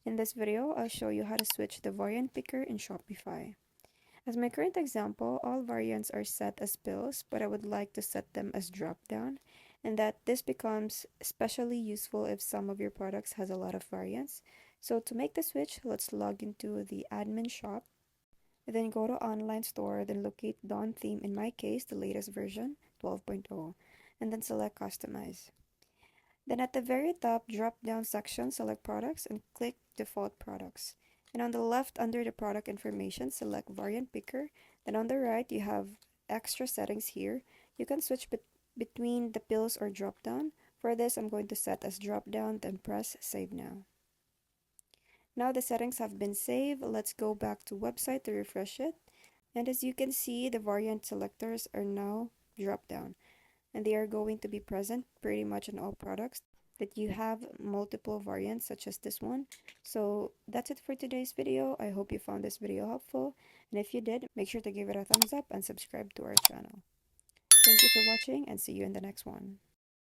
In this video, I'll show you how to switch the variant picker in Shopify. As my current example, all variants are set as pills, but I would like to set them as drop-down, and that this becomes especially useful if some of your products has a lot of variants. So to make the switch, let's log into the admin shop, then go to online store, then locate Dawn theme, in my case, the latest version, 12.0, and then select customize. Then at the very top drop-down section, select Products and click Default Products. And on the left under the product information, select Variant Picker. Then on the right, you have extra settings here. You can switch between the pills or drop-down. For this, I'm going to set as drop-down, then press Save Now. Now the settings have been saved. Let's go back to website to refresh it. And as you can see, the variant selectors are now drop-down, and they are going to be present pretty much in all products that you have multiple variants such as this one. So that's it for today's video. I hope you found this video helpful, and if you did, make sure to give it a thumbs up and subscribe to our channel. Thank you for watching, and see you in the next one.